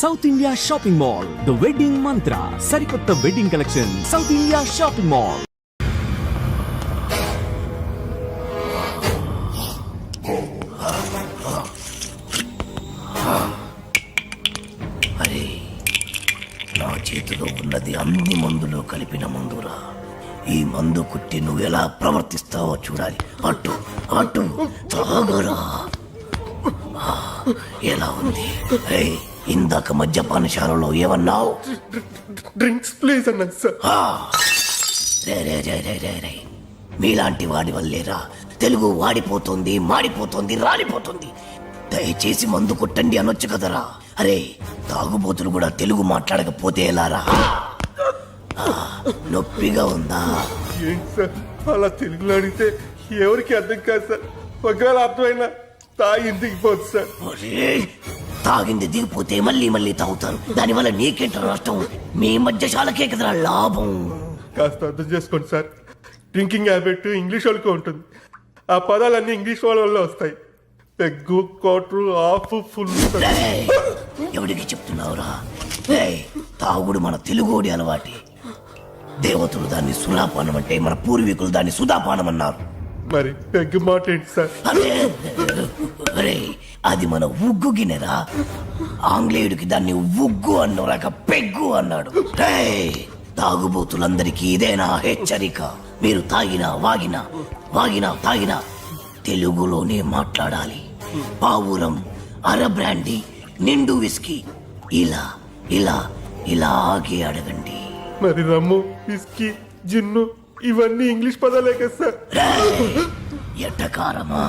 South India shopping mall, the wedding మంత్ర, సరికొత్త wedding collection, south India shopping mall. అరే, నా చేతిలో ఉన్నది అన్ని మందులు కలిపిన మందురా. ఈ మందు కుట్టి నువ్వు ఎలా ప్రవర్తిస్తావో చూడాలి. అటు అటు తాగరా. ఎలా ఉంది? ఏయ్, ఇందాక మద్యపానశాలలో ఏమన్నావు? డ్రింక్స్ ప్లీజ్ అన్నాను సార్. రే రే రే రే రే రే, మీలాంటి వాడి వల్లేరా తెలుగు వాడిపోతుంది, మాడిపోతుంది, రాలిపోతుంది. దయచేసి మందు కొట్టండి అనొచ్చు కదరా. అరే, తాగుబోతులు కూడా తెలుగు మాట్లాడకపోతే ఎలారా? నొప్పిగా ఉందా? ఏంటి సార్ అలా తెలుగులో అడిగితే ఎవరికి అర్థం కాదు సార్. ఒకవేళ అర్థమైనా తాగి ఇంటికి పోదు సార్. ఒరే, తాగింది దిగిపోతే మళ్ళీ మళ్ళీ తాగుతారు. దానివల్ల నీకేంట నష్టం? మీ మధ్యశాలకే కదరా లాభం. కాస్త అర్థం చేసుకోండి సార్. డ్రింకింగ్ హ్యాబిట్ ఇంగ్లీష్ వాళ్ళకి ఉంటుంది. ఆ పదాలన్నీ ఇంగ్లీష్ వాళ్ళ వల్ల వస్తాయి. Peg, quarter, half, full. ఎవరికి చెప్తున్నావురా? తాగుడు మన తెలుగోడి అలవాటి. దేవతలు దాన్ని సులాపానం అంటే, మన పూర్వీకులు దాన్ని సుధాపానం అన్నారు. మరి పెగ్గు మాట ఏంటి సార్? అరే, అది మన ఉగ్గు గిన్నెరా. ఆంగ్లేయుడికి దాన్ని ఉగ్గు అన్నోరాక పెగ్గు అన్నాడు. తాగుబోతులందరికీ ఇదేనా హెచ్చరిక? మీరు తాగినా తాగినా తెలుగులోనే మాట్లాడాలి. పావురం, అర బ్రాండీ, నిండు విస్కీ, ఇలా ఇలా ఇలాగే అడగండి. మరి రమ్ము, విస్కీ, జిన్ను ఇవన్నీ ఇంగ్లీష్ పదాలే కదా సార్. ఎట్టకారమా?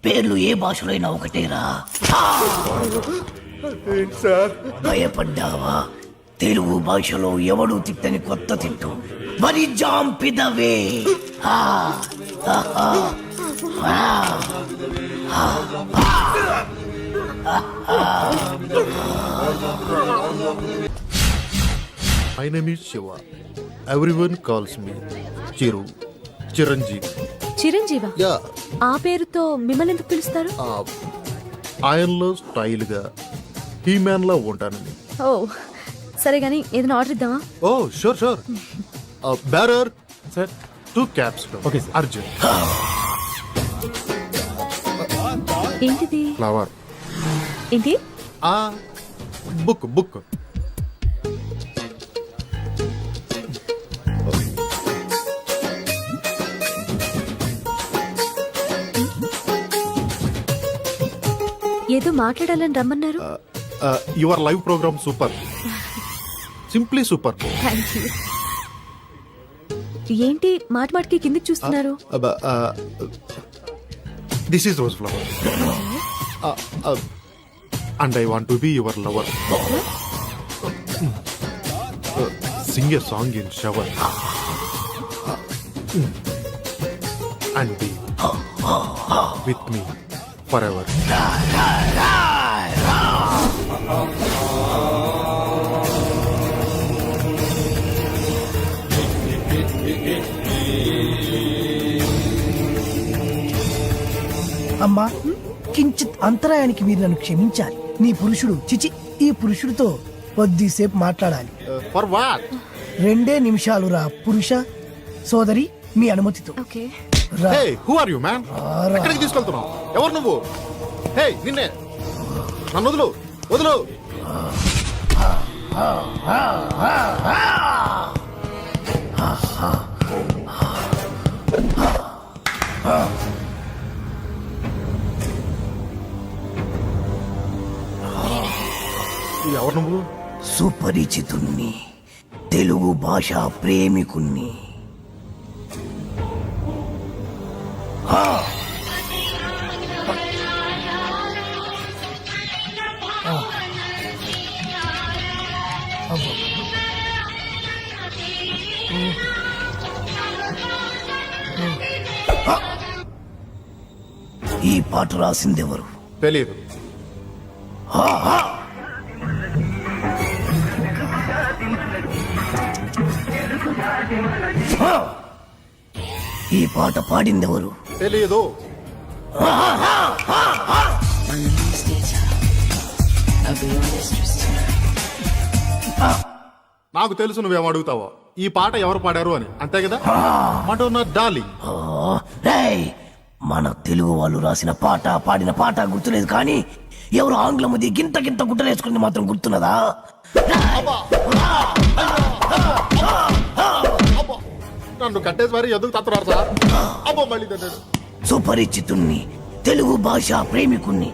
పేర్లు ఏ భాషలో అయినా ఒకటేరా. ఏంటి సార్? భయపడ్డావా? తెలుగు భాషలో ఎవడు తిట్టని కొత్త తిట్టు మరి జాంపిదవే. My name is Shiva. Everyone calls me Chiranjeevi. చిరంజీవా? యా. ఆ పేరుతో మిమ్మల్ని ఎందుకు పిలుస్తారు? ఆయనలో స్టైల్ గా హీ మ్యాన్ లా ఉంటానని. ఓ సరే గానీ ఏదైనా ఆర్డర్ ఇద్దామా? Oh sure. Bearer sir, 2 cups. Okay sir. Arjun. ఏంటిది? ఫ్లవర్. ఏంటి? బుక్. ఏదో మాట్లాడాలని రమ్మన్నారు. Your live program super, simply super. Thank you. ఏంటి మాటికి కిందికి చూస్తున్నారు? This is rose flower and I want to be your lover. Sing a song in shower and be with me forever. అమ్మా, కించిత్ అంతరాయానికి మీరు నన్ను క్షమించాలి. నీ పురుషుడు చిచి ఈ పురుషుడితో కొద్దిసేపు మాట్లాడాలి. For what? 2 నిమిషాలు రా పురుష. సోదరి, మీ అనుమతితో. Okay. Hey, who are you man? ఎక్కడికి తీసుకెళ్తున్నావు? ఎవరు నువ్వు? హే, నిన్నే. నన్ను వదులు. ఎవరు నువ్వు? సుపరిచితుణ్ణి, తెలుగు భాష ప్రేమికుణ్ణి. ఈ పాట రాసిందెవరు? తెలియదు. ఈ పాట పాడిందెవరు? తెలియదు. నాకు తెలుసు నువ్వేం అడుగుతావో ఈ పాట ఎవరు పాడారు అని, అంతే కదా? Madonna darling. ఓ, రేయ్, మన తెలుగు వాళ్ళు రాసిన పాట పాడిన పాట గుర్తులేదు కానీ ఎవరు ఆంగ్లముది గింత గింత గుట్టలేసుకుని మాత్రం గుర్తున్నదా? అబ్బా! నన్ను కట్టేసి మరి ఎందుకు తత్తున్నారు సార్? అబ్బో మళ్ళీ తన్నాడు. సుపరిచితుణ్ణి, తెలుగు భాష ప్రేమికుణ్ణి,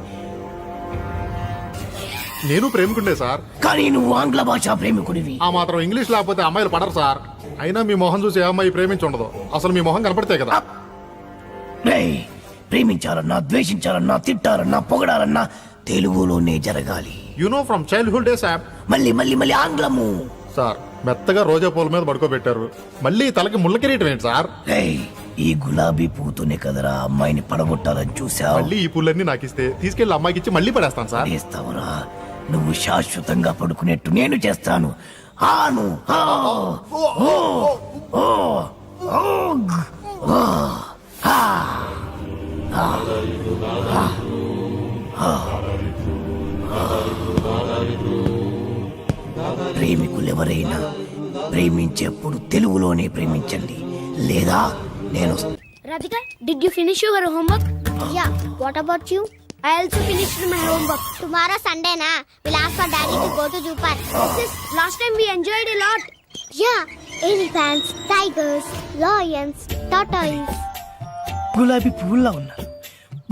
నేను ప్రేమికుండే సార్. కానీ నువ్వు ఆంగ్ల భాష ప్రేమికుడివి. ఆ మాత్రం ఇంగ్లీష్ లేకపోతే అమ్మాయిలు పడరు సార్. అయినా మీ మొహం చూసి ఏ అమ్మాయి ప్రేమించుండదు. అసలు మీ మొహం కనపడితే కదా. రేయ్, ప్రేమించాలన్నా ద్వేషించాలన్నా తిట్టాలన్నా పొగడాలన్నా తెలుగులోనే జరగాలి. You know from childhood days app. మళ్ళీ మళ్ళీ మళ్ళీ ఆంగ్లము. సార్ మెత్తగా రోజా పూల మీద పడుకోబెట్టారు, మళ్ళీ తలకి ముళ్ళ కిరీటం ఏంటి సార్? రేయ్, ఈ గులాబీ పూతోనే కదరా అమ్మాయిని పడగొట్టాలని చూసావు. మళ్ళీ ఈ పూలన్నీ నాకు ఇస్తే తీసుకెళ్లి అమ్మాయికి ఇచ్చి మళ్ళీ పడేస్తాను సార్. చేస్తావురా? నువ్వు శాశ్వతంగా పడుకునేట్టు నేను చేస్తాను. ఆను ఆ, ఓ, ఓ, ఓగ్, ఓ, ఆ, ఆ, ఆ, ఆ. ప్రేమికులెవరైనా ప్రేమించేప్పుడు తెలుగులోనే ప్రేమించండి, లేదా నేను Radhika, did you finish your homework? Yeah. What about you? I also finished my homework. Tomorrow Sunday, na? We'll ask for Daddy to go to zoo park. Sis, last time we enjoyed a lot. Yeah. Elephants, tigers, lions, tortoise. గులాబీ పువ్వుల్లా ఉన్నారు,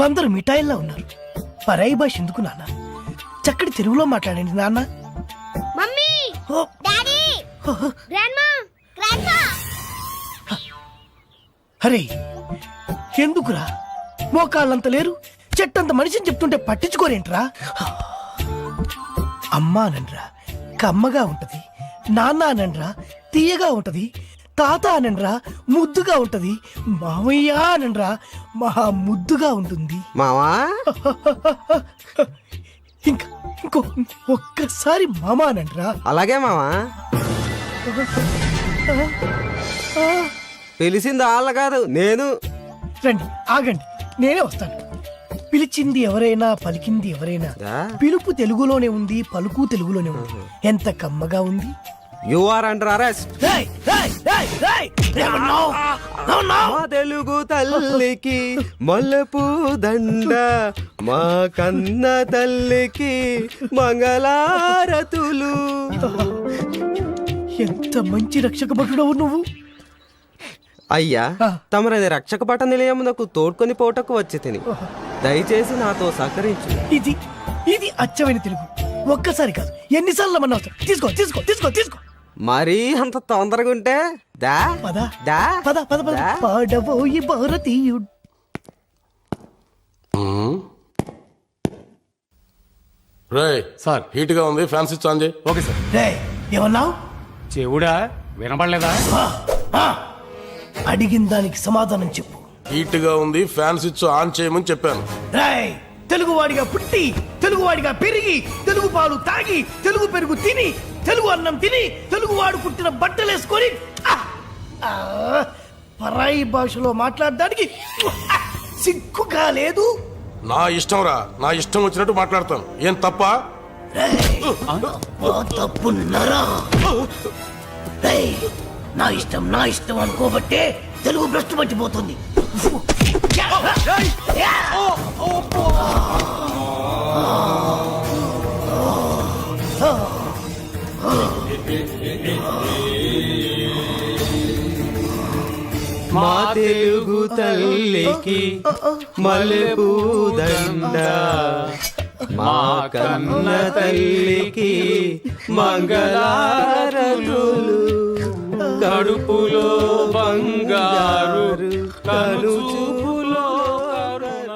బందరు మిఠాయిల్లా ఉన్నారు. పరాయి భాష ఎందుకు నాన్న? చక్కటి తెలుగులో మాట్లాడండి నాన్న. Mummy! ఓ, Daddy! Grandma! Grandpa! అరే ఎందుకురా? మోకాళ్ళంత లేరు, చెట్టంత మనిషిని చెప్తుంటే పట్టించుకోరేంట్రా? అమ్మా అనండ్రా కమ్మగా ఉంటది, నాన్న అనండ్రా తీయగా ఉంటది, తాత అనండ్రా ముద్దుగా ఉంటది, మామయ్య అనండ్రా మహా ముద్దుగా ఉంటుంది. మావా ఇంకా ఇంకో ఒక్కసారి మామ అనండ్రా. అలాగే మావా. పిలిచింది వాళ్ళ కాదు, నేను. రండి ఆగండి, నేనే వస్తాను. పిలిచింది ఎవరైనా పలికింది ఎవరైనా, దా. పిలుపు తెలుగులోనే ఉంది, పలుకు తెలుగులోనే ఉంది. ఎంత కమ్మగా ఉంది. You are under arrest. రేయ్, రేయ్, రేయ్, రేయ్, ఏమన్నావ్? ఏమన్నావ్? మా తెలుగు తల్లికి మల్లెపూ దండ, మా కన్న తల్లికి మంగళారతులు. ఎంత మంచి రక్షక భటుడవు నువ్వు. అయ్యా, తమరది రక్షక పట నిలయమునకు తోడ్కొని పోటకు వచ్చి తిని దయచేసి నాతో సహకరించు. ఇది ఇది అచ్చమైన తెలుగు. ఒక్కసారి కాదు ఎన్నిసార్లు మన అవసరం. తీసుకో తీసుకో తీసుకో తీసుకో. మరీ అంత తొందరగా ఉంటే దా పద దా పద పద పద. దా. పాడబోయి భారతీయుడు. రే సార్, హీట్ గా ఉంది, ఫ్యాన్ స్విచ్ ఆన్ చేయి. Okay sir. రేయ్, ఏమన్నావ్? చెవుడా వినపడలేదా? అడిగిన దానికి సమాధానం చెప్పు. హీట్ గా ఉంది, ఫ్యాన్ స్విచ్ ఆన్ చేయమని చెప్పాను. రేయ్, తెలుగువాడిగా పుట్టి, తెలుగువాడిగా పెరిగి, తెలుగు పాలు తాగి, తెలుగు పెరుగు తిని, తెలుగు అన్నం తిని, తెలుగువాడు పుట్టిన బట్టలేసుకొని పరాయి భాషలో మాట్లాడడానికి సిగ్గుగా లేదు. నా ఇష్టం రా, నా ఇష్టం వచ్చినట్టు మాట్లాడతాను. ఏం తప్ప? తప్పున్నారా? రేయ్, నా ఇష్టం అనుకోబట్టే తెలుగు భ్రష్టు పట్టిపోతుంది. మా తెలుగు తల్లికి మల్లెపూ దండ, మా కన్న తల్లికి మంగళారతులు. కడుపులో బంగారు కనుచూపులో కరుణ.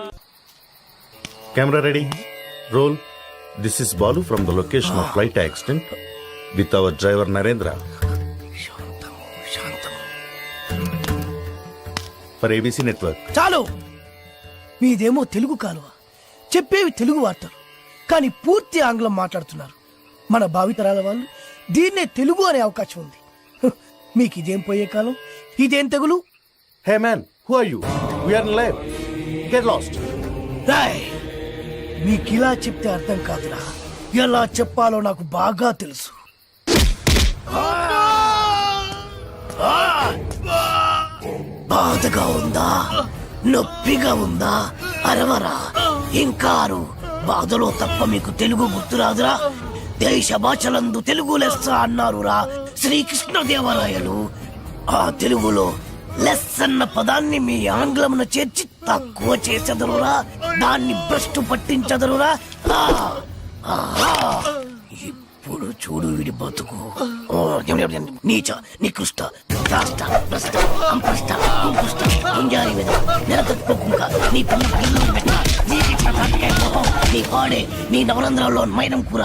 Camera ready. Roll. This is Balu from the location of flight accident with our driver Narendra. For ABC Network. చాలు. మీదేమో తెలుగు కాలువ, చెప్పేవి తెలుగు వార్తలు, కానీ పూర్తి ఆంగ్లం మాట్లాడుతున్నారు. మన భావితరాల వాళ్ళు దీన్నే తెలుగు అనే అవకాశం ఉంది. మీకు ఇదేం పోయే కాలం, ఇదేం తెగులు. Hey man, who are you? We are in live. Get lost. Roy, మీకిలా చెప్తే అర్థం కాదురా. ఎలా చెప్పాలో నాకు బాగా తెలుసు. బాధగా ఉందా, నొప్పిగా ఉందా? అరవరా, ఇంకా అరు. బాధలో తప్ప మీకు తెలుగు గుర్తురాదురా? దేశ భాషలందు తెలుగు లెస్స అన్నారురా శ్రీకృష్ణదేవరాయలు. ఆ తెలుగులో లెస్ అన్న పదాన్ని మీ ఆంగ్లమున చేర్చి తక్కువ చేసెదరురా, దాన్ని భ్రష్టు పట్టించదరురా. ఇప్పుడు చూడు వీడి బతుకు. నీచ, నికృష్ట, రాష్ట్ర, భ్రష్ట, అంపృష్ట, కుంపుష్ట, గుంజారి మీద నెలకొట్టుకోకుండా నీ పిల్ల పిల్లలు పెట్ట, నీ పిట్ట తాటికాయ మొహం, నీ పాడే, నీ నవరంధ్రాల్లో మైనం కూర.